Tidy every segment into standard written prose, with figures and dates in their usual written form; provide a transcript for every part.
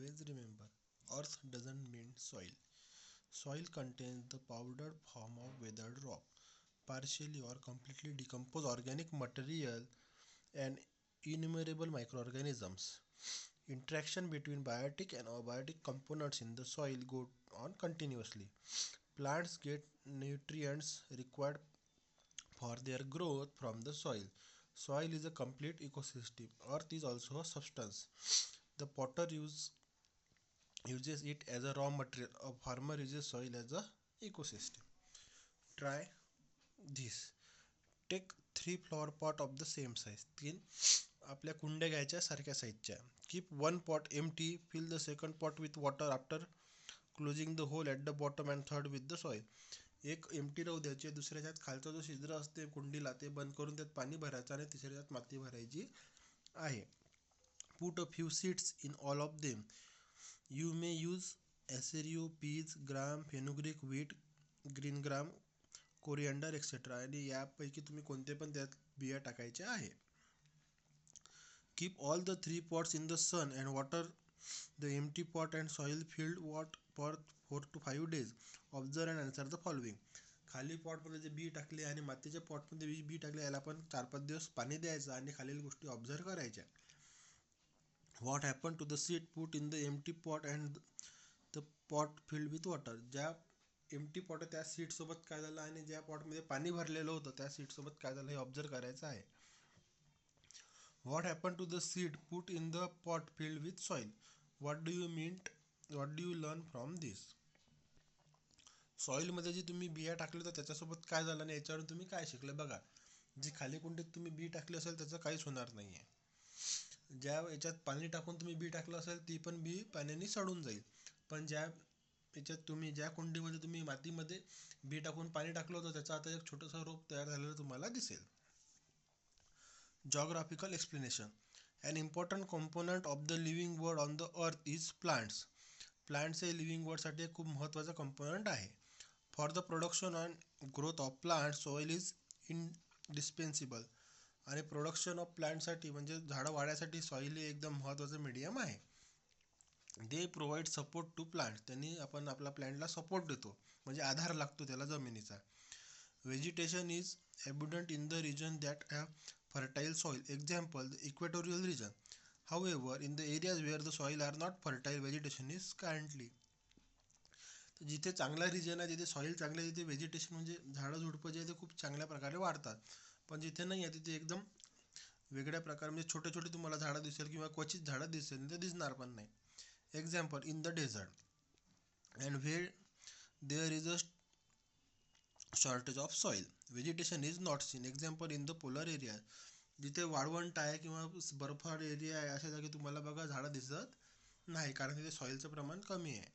always remember, earth doesn't mean soil. Soil contains the powdered form of weathered rock, partially or completely decomposed organic material, and innumerable microorganisms. Interaction between biotic and abiotic components in the soil go on continuously. Plants get nutrients required for their growth from the soil. Soil is a complete ecosystem. Earth is also a substance. The potter uses it as a raw material. A farmer uses soil as a ecosystem. Try this. Take 3 flower pot of the same size. तीन आपल्या कुंड्या घ्यायच्या सारख्या साईजच्या. Keep one pot empty. Fill the second pot with water after closing the hole at the bottom and third with the soil. एक MT राहू द्यायचे, दुसऱ्याच्यात खालचा जो छिद्र असते कुंडीला ते बंद करून त्यात पाणी भरायचं आणि तिसऱ्याच्यात माती भरायची आहे. Put a few seeds in all of them. You may use acereo, peas, gram, fenugreek, wheat, green gram, coriander etcetera आणि यापैकी तुम्ही कोणते पण त्यात बिया टाकायच्या आहे. Keep all the 3 pots in the sun and water the empty pot and soil filled pot for 4 to 5 days. Observe and answer the following. खाली पॉटमध्ये जे बी टाकले आणि मातीच्या पॉटमध्ये बी टाकले याला आपण 4-5 दिवस पाणी द्यायचं आणि खालील गोष्टी ऑब्झर्व करायच्या. What happened to the seed put in the empty pot and the pot filled with water? ज्या एम्प्टी पॉट त्या सीड सोबत काय झालं आणि ज्या पॉटमध्ये पाणी भरलेलं होतं त्या सीड सोबत काय झालं हे ऑब्झर्व करायचं आहे. What happened to the seed put in the pot filled with soil? What do you learn from this? सॉईलमध्ये जी तुम्ही बिया टाकल्या होत्या त्याच्यासोबत काय झालं आणि याच्यावरून तुम्ही काय शिकले बघा. जी खाली कुंडीत तुम्ही बी टाकली असेल त्याचं काहीच होणार नाही आहे. ज्या याच्यात पाणी टाकून तुम्ही बी टाकलं असेल ती पण बी पाण्याने सडून जाईल. पण ज्या याच्यात तुम्ही ज्या कुंडीमध्ये तुम्ही मातीमध्ये बी टाकून पाणी टाकलं होतं त्याचा आता एक छोटंसं रोप तयार झालेलं तुम्हाला दिसेल. Geographical explanation. An important component of the living world on the earth is plants. Plants हे लिव्हिंग वर्डसाठी खूप महत्त्वाचा कंपोनंट आहे. For the production and growth of plant soil is indispensable. आणि प्रोडक्शन ऑफ प्लांटसाठी म्हणजे झाडं वाढण्यासाठी सॉईल हे एकदम महत्त्वाचं मीडियम आहे. They provide support to plant. त्यांनी आपण आपला प्लांटला सपोर्ट देतो म्हणजे आधार लागतो त्याला जमिनीचा. Vegetation is abundant in the region that have fertile soil. Example, the equatorial region. However, in the areas where the soil are not fertile, vegetation is scanty. तर जिथे चांगला रिजन आहे जिथे सॉईल चांगलं आहे तिथे व्हेजिटेशन म्हणजे झाडं झुडपं जे आहे ते खूप चांगल्या प्रकारे वाढतात. पण जिथे नाही आहे तिथे एकदम वेगळ्या प्रकारे म्हणजे छोटे छोटे तुम्हाला झाडं दिसेल किंवा क्वचित झाडं दिसेल ते दिसणार पण नाही. Example, in the desert and where there is a shortage of soil vegetation is not seen. Example, in the polar area. जिथे वाळवंट आहे किंवा बर्फाळ एरिया आहे अशा जागी तुम्हाला बघा झाडं दिसत नाही कारण तिथे सॉईलचं प्रमाण कमी आहे.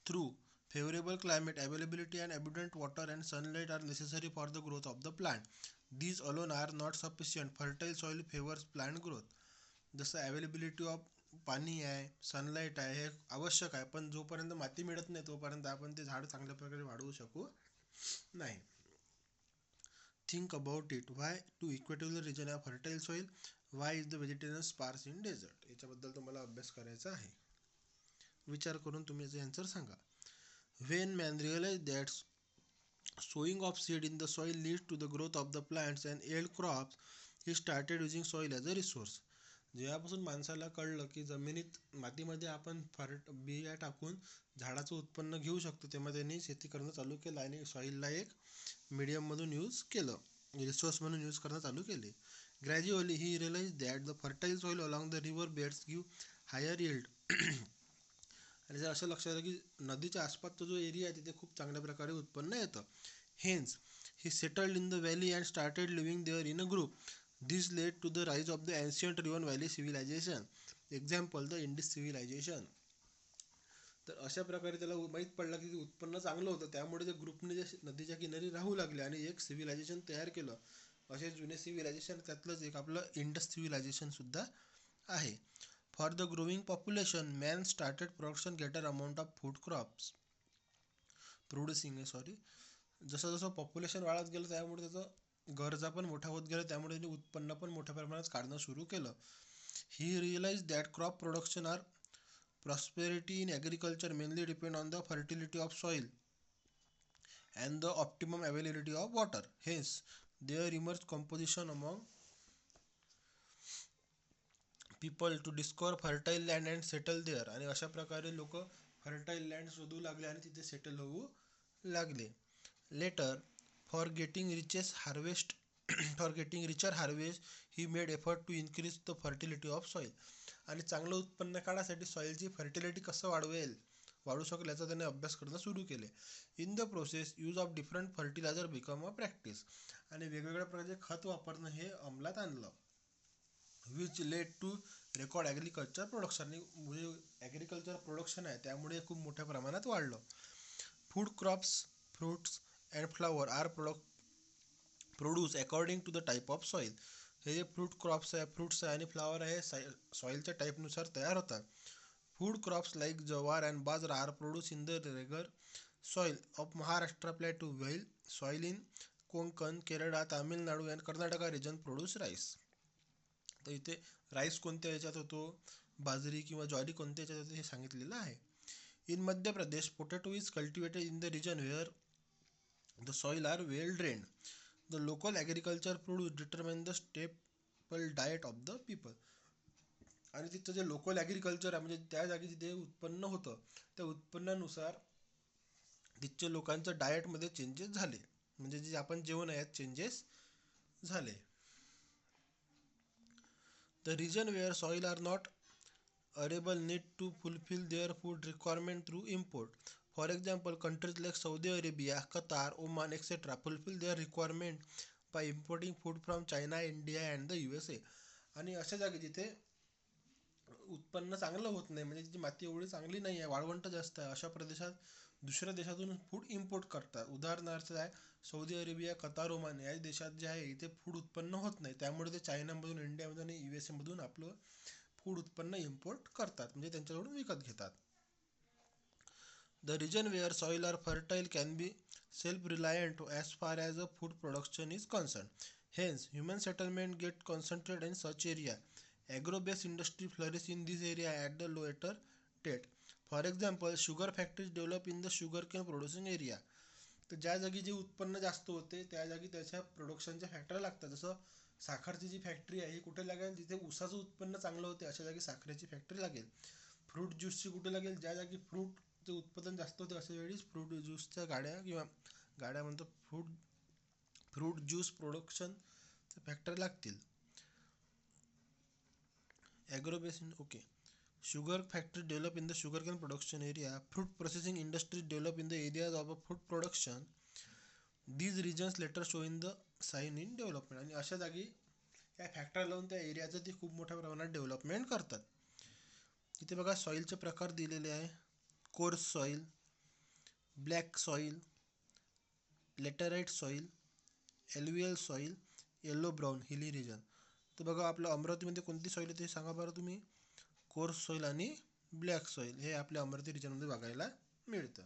Through favourable climate, availability and abundant water and sunlight are necessary for the growth of the plant. These alone are not sufficient. Fertile soil favours plant growth. जसं अवेलेबिलिटी ऑफ पाणी आहे, सनलाईट आहे हे आवश्यक आहे पण जोपर्यंत माती मिळत नाही तोपर्यंत आपण ते झाड चांगल्या प्रकारे वाढवू शकू नाही. Think about it. Why do equatorial region have fertile soil? Why is the vegetation sparse in desert? याच्याबद्दल तुम्हाला अभ्यास करायचा आहे. विचार करून तुम्ही याचं आन्सर सांगा. When man realise that sowing of seed in the soil leads to the growth of the plants and yield crops, he started using soil as a resource. जेव्हापासून माणसाला कळलं की जमिनीत मातीमध्ये आपण बिया टाकून झाडाचं उत्पन्न घेऊ शकतो तेव्हा त्यांनी शेती करणं चालू केलं आणि सॉईलला एक मीडियममधून यूज केलं, रिसोर्स म्हणून यूज करणं चालू केले. Gradually he realise that the fertile soil along the river beds give higher yield. आणि जर असं लक्षात आलं की नदीच्या आसपासचा जो एरिया आहे तिथे खूप चांगल्या प्रकारे उत्पन्न येतं. Hence he settled in the valley and started living there in a group. This led to the rise of the ancient river valley civilisation. Example, the Indus civilisation. तर अशा प्रकारे त्याला माहीत पडलं की उत्पन्न चांगलं होतं त्यामुळे ते ग्रुपने जे नदीच्या किनारी राहू लागले आणि एक सिव्हिलायझेशन तयार केलं. असे जुने सिव्हिलायझेशन त्यातलंच एक आपलं इंडस सिव्हिलायझेशनसुद्धा आहे. For the growing population man started production greater amount of food crops producing जसं जसं पॉप्युलेशन वाढत गेलं त्यामुळे त्याचं गरजा पण मोठ्या होत गेलं त्यामुळे त्यांनी उत्पन्न पण मोठ्या प्रमाणात काढणं सुरू केलं. He realized that crop production or prosperity in agriculture mainly depend on the fertility of soil and the optimum availability of water. Hence, there emerged composition among people to discover fertile land and settle there. आणि अशा प्रकारे लोक fertile land शोधू लागले आणि तिथे settle होऊ लागले. Later, for getting riches harvest for getting richer harvest, he made effort to increase the fertility of soil. आणि चांगलं उत्पन्न काढण्यासाठी सॉइलची फर्टिलिटी कसं वाढू शकेल याचा त्याने अभ्यास करणं सुरू केले. In the process use of different fertiliser become a practice. आणि वेगवेगळ्या प्रकारचे खत वापरणं हे अंमलात आणलं. Which led to record agriculture production. आणि म्हणजे ॲग्रिकल्चर प्रोडक्शन आहे त्यामुळे खूप मोठ्या प्रमाणात वाढलं. Food crops, fruits and flower are produce according to the type of soil. हे जे फ्रूट्स आहे आणि फ्लॉवर आहे सॉईलच्या टाईपनुसार तयार होतात. Food crops like jowar and bajra are produce in the regular soil of Maharashtra, plateau, while soil in Konkan, Kerala, Tamil Nadu and Karnataka region produce rice. तर इथे राईस कोणत्या याच्यात होतो, बाजरी किंवा ज्वारी कोणत्या याच्यात होतो हे सांगितलेलं आहे. In Madhya Pradesh potato is cultivated in the region where the soil are well drained. The local agriculture produce determine the staple diet of the people. आणि तिथं जे लोकल ॲग्रिकल्चर आहे म्हणजे त्या जागी जिथे उत्पन्न होतं त्या उत्पन्नानुसार तिथच्या लोकांचं डाएटमध्ये चेंजेस झाले. म्हणजे जे आपण जेवण आहे चेंजेस झाले. The region where soil are not arable need to fulfil their food requirement through import. For example, countries like Saudi Arabia, Qatar, Oman etcetera fulfil their requirement by importing food from China, India and the USA. आणि अशा जागी जिथे उत्पन्न चांगलं होत नाही म्हणजे तिची माती एवढी चांगली नाही आहे, वाळवंट जास्त आहे, अशा प्रदेशात दुसऱ्या देशातून फूड इम्पोर्ट करतात. उदाहरणार्थ आहे सौदी अरेबिया, कतार, ओमान या देशात जे आहे इथे फूड उत्पन्न होत नाही त्यामुळे ते चायनामधून, इंडियामधून आणि USA मधून आपलं फूड उत्पन्न इम्पोर्ट करतात म्हणजे त्यांच्याकडून विकत घेतात. The region where soil are fertile can be self reliant as far as a food production is concern. Hence human settlement get concentrate in such area. Agro based industry flourish in this area at the later date. For example, sugar factories develop in the sugar cane producing area. तर ज्या जागी जे उत्पन्न जास्त होते त्या जागी त्याच्या प्रोडक्शनच्या फॅक्टऱ्या लागतात. जसं साखरची जी फॅक्टरी आहे ही कुठे लागेल, जिथे ऊसाचं उत्पन्न चांगलं होते अशा जागी साखरेची फॅक्टरी लागेल. फ्रूट ज्यूसची कुठे लागेल, ज्या जागी फ्रूटचं उत्पादन जास्त होते अशा वेळी फ्रूट ज्यूसच्या गाड्या किंवा गाड्या म्हणतो फ्रूट ज्यूस प्रोडक्शन फॅक्टरी लागतील. ॲग्रोबेस okay. Sugar factories develop in the sugarcane production area. Fruit processing industries develop in the areas of fruit production. These regions later show in the sign in development. आणि अशा जागी या factory लावून त्या एरियाचं ती खूप मोठ्या प्रमाणात डेव्हलपमेंट करतात. इथे बघा सॉईलचे प्रकार दिलेले आहे. Coarse soil, black soil, laterite soil, alluvial soil, yellow brown hilly region. तर बघा आपलं अमरावतीमध्ये कोणती सॉईल आहे ते सांगा बरं तुम्ही. कोर्स सॉईल आणि ब्लॅक सॉईल हे आपल्या अमरावती रिजनमध्ये बघायला मिळतं.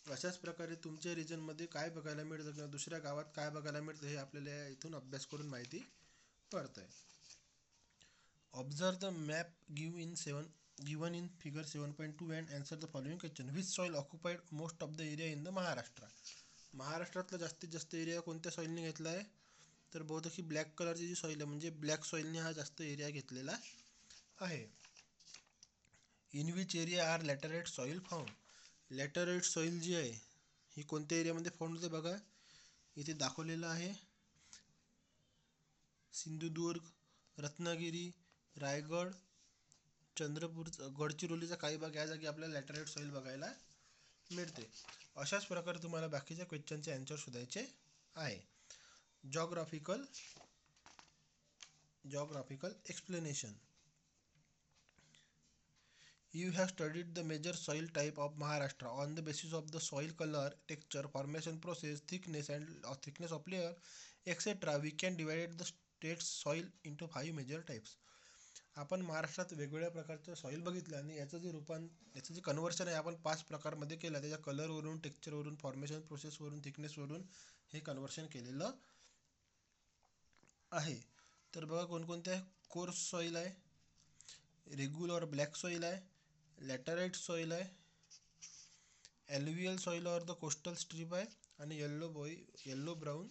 अशाच प्रकारे तुमच्या रिजनमध्ये काय बघायला मिळतं किंवा दुसऱ्या गावात काय बघायला मिळतं हे आपल्याला इथून अभ्यास करून माहिती पडतं आहे. Observe the map given in figure 7.2 and answer the following question. Which soil occupied most of the area in the Maharashtra. महाराष्ट्रातला जास्तीत जास्त एरिया कोणत्या सॉईलने घेतला आहे, तर बहुतेक ही ब्लॅक कलरची जी सॉईल आहे म्हणजे ब्लॅक सॉईलने हा जास्त एरिया घेतलेला आहे. In which area are laterite soil found. Laterite soil जी आहे ही कोणत्या एरियामध्ये फाउंड होते बघा इथे दाखवलेलं आहे. सिंधुदुर्ग, रत्नागिरी, रायगड, चंद्रपूर, गडचिरोलीचा काही भाग या जागी आपल्याला लॅटराइट सॉईल बघायला मिळते. अशाच प्रकारे तुम्हाला बाकीच्या क्वेश्चनचे आन्सर शोधायचे आहे. Geographical explanation. You have studied the major soil type of Maharashtra on the basis of the soil color, texture, formation process, thickness of layer, etc. We can divide the state's soil into 5 major types. आपण महाराष्ट्रात वेगवेगळ्या प्रकारचं soil बघितलं आणि याचं जे conversion आहे आपण 5 प्रकारमध्ये केलं. त्याच्या कलरवरून, टेक्स्चरवरून, फॉर्मेशन प्रोसेसवरून, थिकनेसवरून हे कन्व्हर्शन केलेलं आहे. तर बघा कोणकोणते आहे. कोर्स सॉईल आहे, रेग्युलर ब्लॅक सॉईल आहे, लॅटराइट सॉईल आहे, alluvial soil or the coastal strip आहे आणि येल्लो ब्राऊन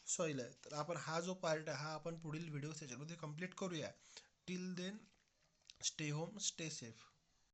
सॉईल आहे. तर आपण हा जो पार्ट आहे हा आपण पुढील व्हिडिओ सेशनमध्ये कंप्लीट करूया. Till then stay home, stay safe.